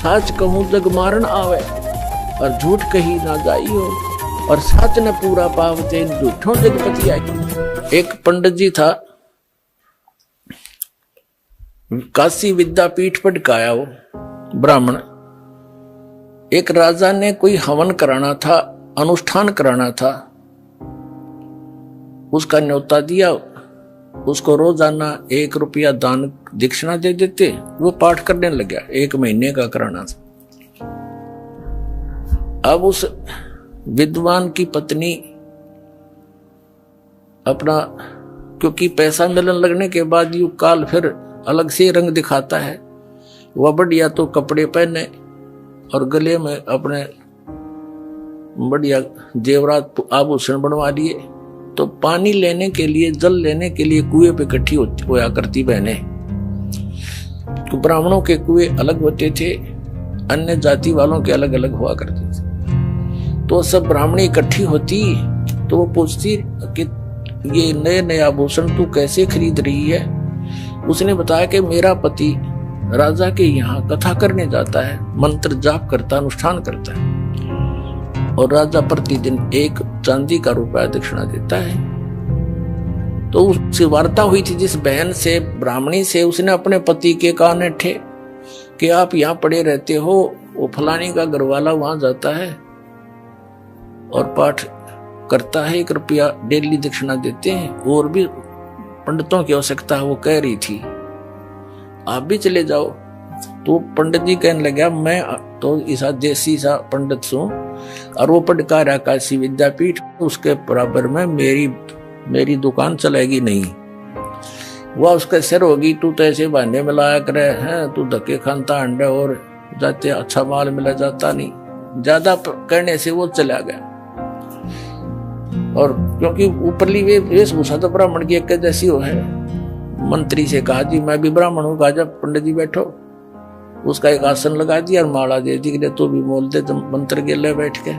साच कहूं जग मारन आवे, और झूठ कही ना जाइयो, और साच ने पूरा पावते झूठों जगपति आई। एक पंडित जी था, काशी विद्यापीठ पढ़काया वो ब्राह्मण। एक राजा ने कोई हवन कराना था, अनुष्ठान कराना था, उसका न्योता दिया। उसको रोजाना 1 रुपया दान दक्षिणा दे देते, वो पाठ करने लग गया। 1 महीने का कराना था। अब उस विद्वान की पत्नी अपना, क्योंकि पैसा मिलने लगने के बाद यू काल फिर अलग से रंग दिखाता है, वह बढ़िया तो कपड़े पहने और गले में अपने बढ़िया जेवरात आभूषण बनवा लिए। तो पानी लेने के लिए, जल लेने के लिए कुएं पे इकट्ठी होया करती बहनें। तो ब्राह्मणों के कुएं अलग होते थे, अन्य जाति वालों के अलग अलग हुआ करते थे। तो सब ब्राह्मणी इकट्ठी होती, तो वो पूछती कि ये नए नए आभूषण तू कैसे खरीद रही है। उसने बताया कि मेरा पति राजा के यहाँ कथा करने जाता है, मंत्र जाप करता, अनुष्ठान करता है, और राजा प्रतिदिन 1 चांदी का रुपया दक्षिणा देता है। तो उससे वार्ता हुई थी जिस बहन से, ब्राह्मणी से। उसने अपने पति के कान ठे कि आप यहाँ पड़े रहते हो, वो फलानी का घरवाला वहां जाता है और पाठ करता है, 1 रुपया डेली दक्षिणा देते हैं, और भी पंडितों की आवश्यकता है। वो कह रही थी आप भी चले जाओ। तो पंडित जी कहने लगा मैं तो ऐसा देसी सा पंडित हूं, और वो पढ़का रहा काशी विद्यापीठ, उसके बराबर में मेरी दुकान चलेगी नहीं। वह उसके सिर होगी, तू तो ऐसे बहाने मिलाया करे हैं, तू धक्के खानता अंडे और जाते अच्छा माल मिला जाता नहीं। ज्यादा कहने से वो चला गया। और क्योंकि ऊपरली वेशभूषा तो ब्राह्मण की एक जैसी हो है, मंत्री से कहा जी मैं भी ब्राह्मण हूँ, कहा जब पंडित जी बैठो। उसका एक आसन लगा दिया और माला दे दी कि तू भी बोल दे, तुम मंत्र के ले बैठ के।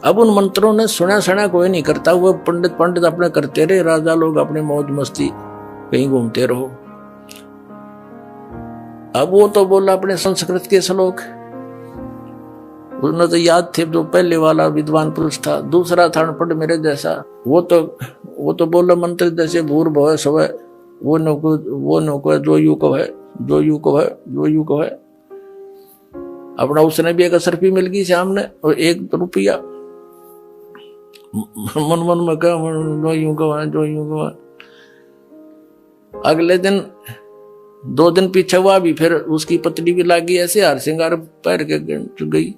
अब उन मंत्रों ने सुना कोई नहीं करता, वो पंडित अपने करते रहे, राजा लोग अपने मौज मस्ती कहीं घूमते रहो। अब वो तो बोला अपने संस्कृत के श्लोक, उन्हें तो याद थे, जो पहले वाला विद्वान पुरुष था। दूसरा था अनपढ़ मेरे जैसा, वो तो बोला मंत्र जैसे भूर भव स्व, वो नको है, जो यू को है, जो यू को है, जो यू को है। अपना उसने भी 1 असरफी मिल गई सामने और 1 रुपया। मन में क्या, जो यूं को है, जो यूं को है। अगले दिन 2 दिन पीछे हुआ भी, फिर उसकी पत्नी भी लागी ऐसे हार श्रृंगार पैर के गई।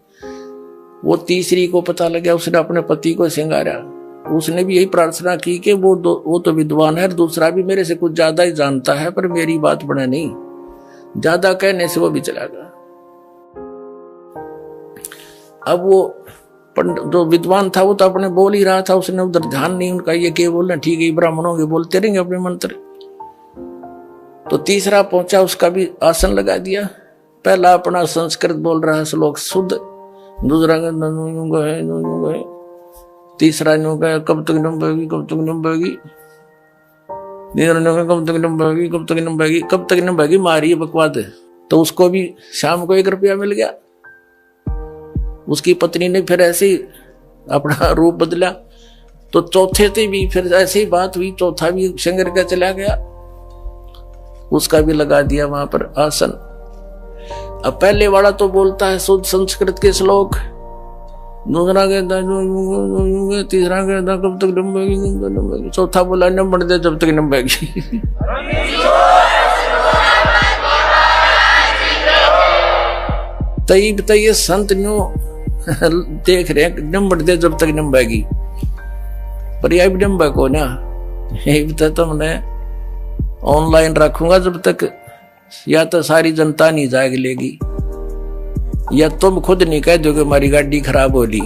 वो तीसरी को पता लगा, उसने अपने पति को श्रृंगारा। उसने भी यही प्रार्थना की कि वो तो विद्वान है, दूसरा भी मेरे से कुछ ज्यादा ही जानता है, पर मेरी बात बने नहीं। ज्यादा कहने से वो भी चला गया। अब वो जो विद्वान था वो तो अपने बोल ही रहा था, उसने उधर ध्यान नहीं उनका, ये क्या बोलना, ठीक है ब्राह्मणों के बोलते रहेंगे अपने मंत्र। तो तीसरा पहुंचा, उसका भी आसन लगा दिया। पहला अपना संस्कृत बोल रहा है श्लोक शुद्ध, दूसरा है, तीसरा कब तक नंबेगी, कब तक नंबेगी, कब तक नंबेगी, कब तक नंबेगी, कब तक नंबेगी, मारी बकवाद। तो उसको भी शाम को 1 रुपया मिल गया। उसकी पत्नी ने फिर ऐसे ही अपना रूप बदला। तो चौथे से भी फिर ऐसी ही बात हुई, चौथा भी शंकर का चला गया, उसका भी लगा दिया वहां पर आसन। अब पहले वाला तो बोलता है शुद्ध संस्कृत के श्लोक, दूसरा कहता है, तीसरा कहता कब तक नंबेगी, चौथा बोला नंबर दे जब तक नंबेगी। तब ये संत न्यू देख रहे हैं नंबर दे जब तक नंबेगी, पर यह भी नंबे को ना, यही तो तुमने ऑनलाइन रखूंगा जब तक, या तो सारी जनता नहीं जाएगी लेगी, या तुम खुद नहीं कह दोगे हमारी गाड़ी खराब हो ली।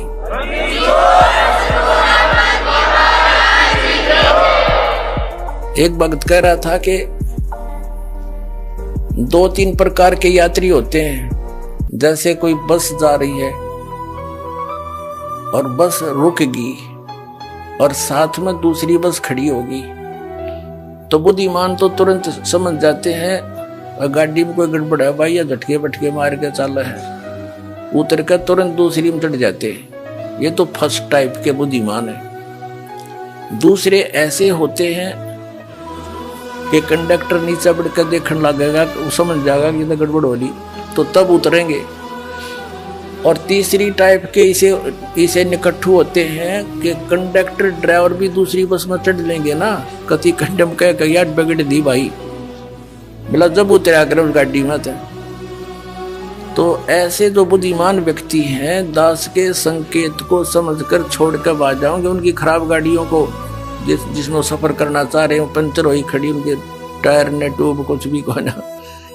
एक भक्त कह रहा था कि 2-3 प्रकार के यात्री होते हैं। जैसे कोई बस जा रही है और बस रुकेगी और साथ में दूसरी बस खड़ी होगी, तो बुद्धिमान तो तुरंत समझ जाते हैं और गाड़ी में कोई गड़बड़ है भाई, या झटके बटके मार के चल है, उतर कर तुरंत दूसरी में चढ़ जाते हैं। ये तो फर्स्ट टाइप के बुद्धिमान है। दूसरे ऐसे होते हैं कि कंडक्टर नीचे बढ़ कर देखने लगेगा, वो समझ जाएगा कि इधर गड़बड़ हो रही, तो तब उतरेंगे। और तीसरी टाइप के इसे निकट्ठू होते हैं कि कंडक्टर ड्राइवर भी दूसरी बस में चढ़ लेंगे ना, कति कंडम कह यार बिगड़ दी भाई, मिला जब उतरा कर उस गाड़ी में थे। तो ऐसे जो बुद्धिमान व्यक्ति हैं, दास के संकेत को समझकर छोड़कर भाग जाओगे उनकी खराब गाड़ियों को, जिसमें सफर करना चाह रहे हो, पंचर हुई खड़ी, उनके टायर ने ट्यूब कुछ भी कोई ना,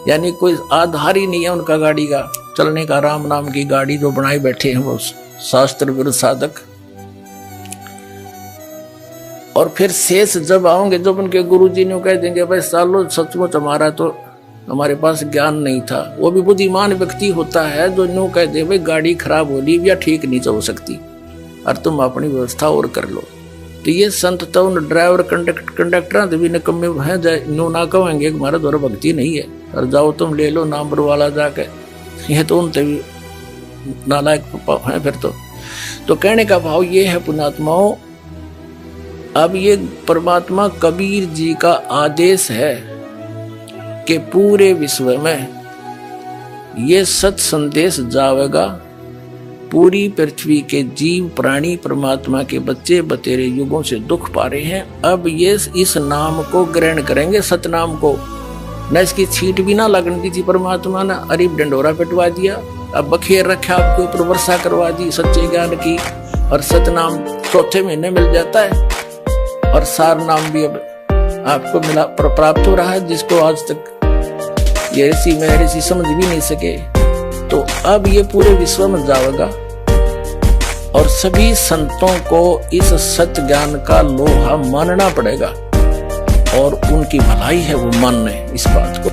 यानी कोई आधार ही नहीं है उनका गाड़ी का चलने का। राम नाम की गाड़ी जो बनाए बैठे हैं वो शास्त्र विरुद्ध साधक। और फिर शेष जब आओगे, जब उनके गुरुजी ने कह देंगे भाई सालो सचमुच हमारा तो हमारे पास ज्ञान नहीं था, वो भी बुद्धिमान व्यक्ति होता है जो न्यू कह दे भाई गाड़ी खराब हो रही या ठीक नहीं चल सकती और तुम अपनी व्यवस्था और कर लो। तो ये संत तो उन ड्राइवर कंडक्टर भी निकम्मे हैं, न्यू ना कहेंगे हमारा द्वारा भक्ति नहीं है और जाओ तुम ले लो नंबर वाला जाके, ये तो उनसे भी नालायक है फिर तो कहने का भाव ये है पुण्यात्माओं, अब ये परमात्मा कबीर जी का आदेश है कि पूरे विश्व में ये सत संदेश जावेगा, पूरी पृथ्वी के जीव प्राणी परमात्मा के बच्चे बतेरे युगों से दुख पा रहे हैं, अब ये इस नाम को ग्रहण करेंगे, सतनाम को। न इसकी छींट भी ना लगने दी थी परमात्मा ने, अरीब डंडोरा पिटवा दिया, अब बखेर रखा आपके ऊपर, वर्षा करवा दी सच्चे ज्ञान की, और सतनाम चौथे महीने मिल जाता है, और सार नाम भी अब आपको मिला प्राप्त हो रहा है, जिसको आज तक ये ऋषि में ऋषि समझ भी नहीं सके। तो अब ये पूरे विश्व में जाएगा और सभी संतों को इस सत्य ज्ञान का लोहा मानना पड़ेगा, और उनकी भलाई है वो मानने इस बात को।